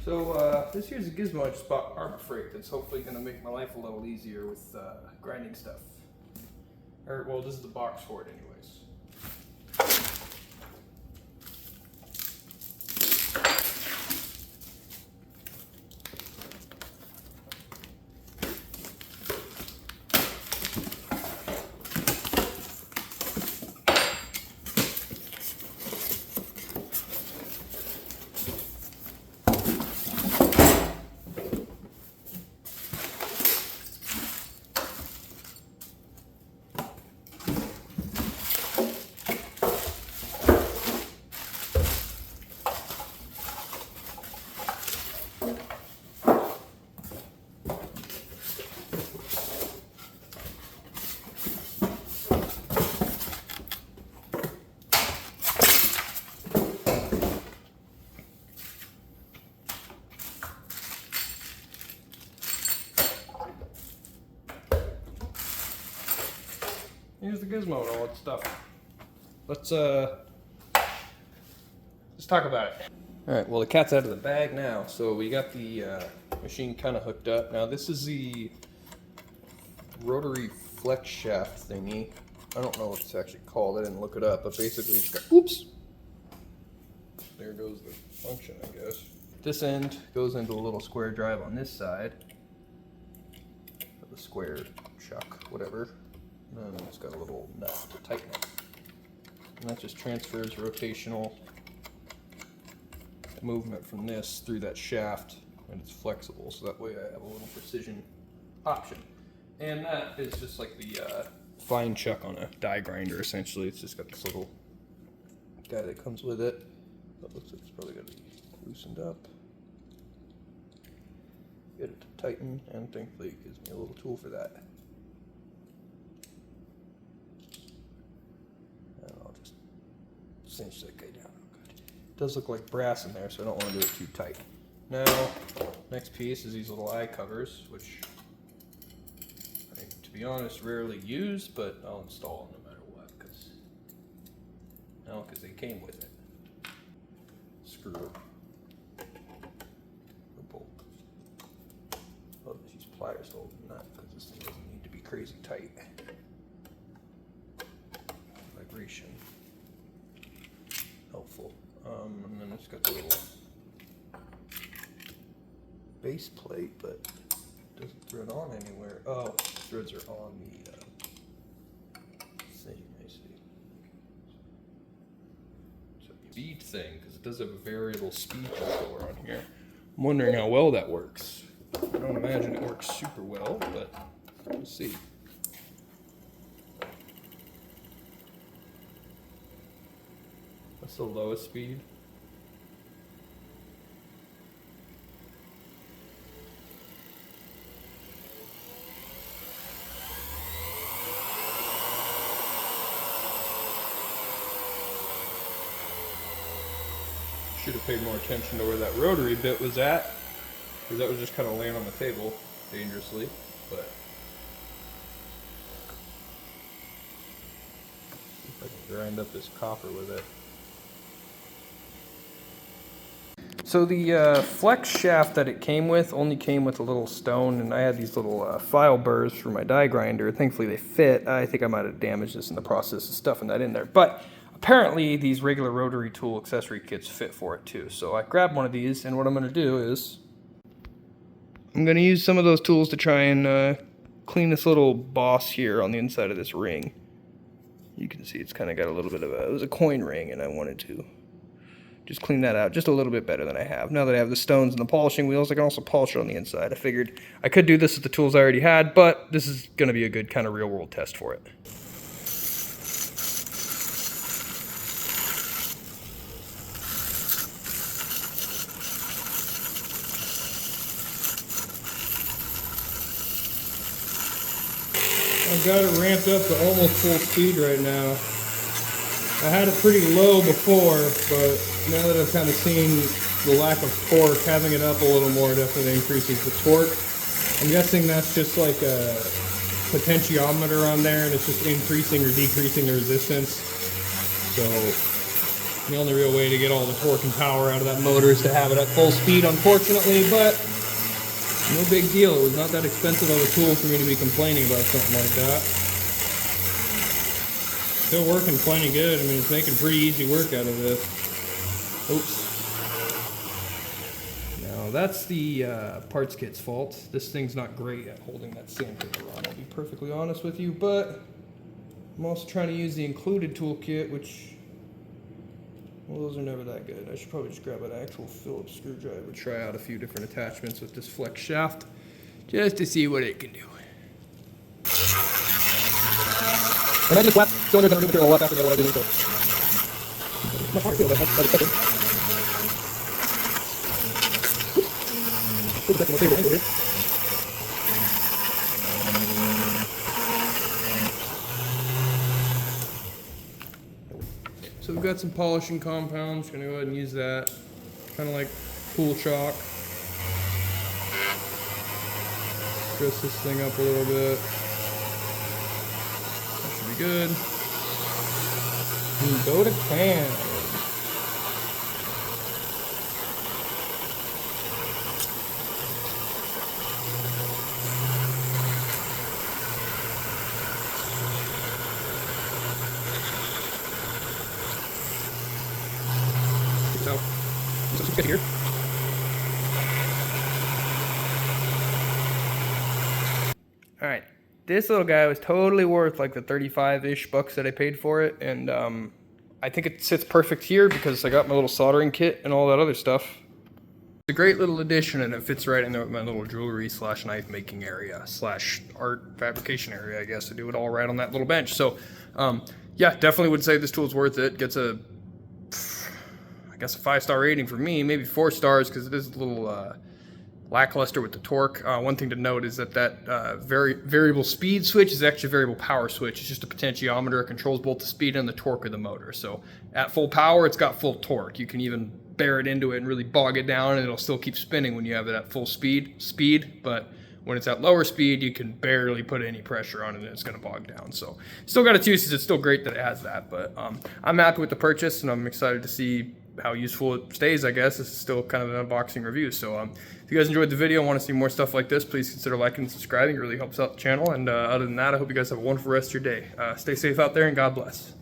So this here's a gizmo I just bought Harbor Freight that's hopefully going to make my life a little easier with grinding stuff. Or, well, this is the box for it anyways. Here's the gizmo and all that stuff. Let's talk about it. All right, well the cat's out of the bag now, so we got the machine kind of hooked up. Now this is the rotary flex shaft thingy. I don't know what it's actually called, I didn't look it up, but basically it's got, oops! There goes the function, I guess. This end goes into a little square drive on this side. The square chuck, whatever. And it's got a little nut to tighten it. And that just transfers rotational movement from this through that shaft, and it's flexible, so that way I have a little precision option. And that is just like the fine chuck on a die grinder, essentially. It's just got this little guy that comes with it. That looks like it's probably going to be loosened up. Get it to tighten, and thankfully it gives me a little tool for that. Cinch that guy down. Good. It does look like brass in there, so I don't want to do it too tight. Now, next piece is these little eye covers, which I, to be honest, rarely use, but I'll install them no matter what, because they came with it. Screw or bolt. I'll just use pliers to hold the nut, because this thing doesn't need to be crazy tight. Vibration. Helpful. And then it's got the little base plate, but it doesn't thread on anywhere. Oh, threads are on the thing, I see. It's a speed thing, because it does have a variable speed controller on here. I'm wondering how well that works. I don't imagine it works super well, but we'll see. What's the lowest speed? Should have paid more attention to where that rotary bit was at, because that was just kind of laying on the table dangerously, but see if I can grind up this copper with it. So the flex shaft that it came with only came with a little stone, and I had these little file burrs for my die grinder. Thankfully they fit. I think I might have damaged this in the process of stuffing that in there. But apparently these regular rotary tool accessory kits fit for it too. So I grabbed one of these, and what I'm going to do is I'm going to use some of those tools to try and clean this little boss here on the inside of this ring. You can see it's kind of got a little bit of it was a coin ring, and I wanted to just clean that out just a little bit better than I have. Now that I have the stones and the polishing wheels, I can also polish it on the inside. I figured I could do this with the tools I already had, but this is going to be a good kind of real world test for it. I've got it ramped up to almost full speed right now. I had it pretty low before, but now that I've kind of seen the lack of torque, having it up a little more definitely increases the torque. I'm guessing that's just like a potentiometer on there, and it's just increasing or decreasing the resistance. So The only real way to get all the torque and power out of that motor is to have it at full speed, unfortunately, but no big deal. It was not that expensive of a tool for me to be complaining about something like that. Still working plenty good. I mean, it's making pretty easy work out of this. Oops. Now, that's the parts kit's fault. This thing's not great at holding that sandpaper on, I'll be perfectly honest with you, but I'm also trying to use the included toolkit, which, well, those are never that good. I should probably just grab an actual Phillips screwdriver, try out a few different attachments with this flex shaft, just to see what it can do. Imagine a flat cylinder that material left after what I did. My heart feels So we've got some polishing compounds. Gonna go ahead and use that. Kind of like pool chalk. Dress this thing up a little bit. That should be good. And go to town. So let's get here. All right, this little guy was totally worth like the 35-ish bucks that I paid for it, and I think it sits perfect here because I got my little soldering kit and all that other stuff. It's a great little addition, and it fits right in there with my little jewelry slash knife making area slash art fabrication area, I guess. I do it all right on that little bench. So yeah, definitely would say this tool's worth it. Gets a, I guess, a 5-star rating for me, maybe 4 stars, because it is a little lackluster with the torque. One thing to note is that variable speed switch is actually a variable power switch. It's just a potentiometer. It controls both the speed and the torque of the motor. So at full power, it's got full torque. You can even bear it into it and really bog it down, and it'll still keep spinning when you have it at full speed. But when it's at lower speed, you can barely put any pressure on it and it's going to bog down. So still got its uses. It's still great that it has that. But I'm happy with the purchase, and I'm excited to see how useful it stays, I guess. This is still kind of an unboxing review. So if you guys enjoyed the video and want to see more stuff like this, please consider liking and subscribing. It really helps out the channel. And other than that, I hope you guys have a wonderful rest of your day. Stay safe out there, and God bless.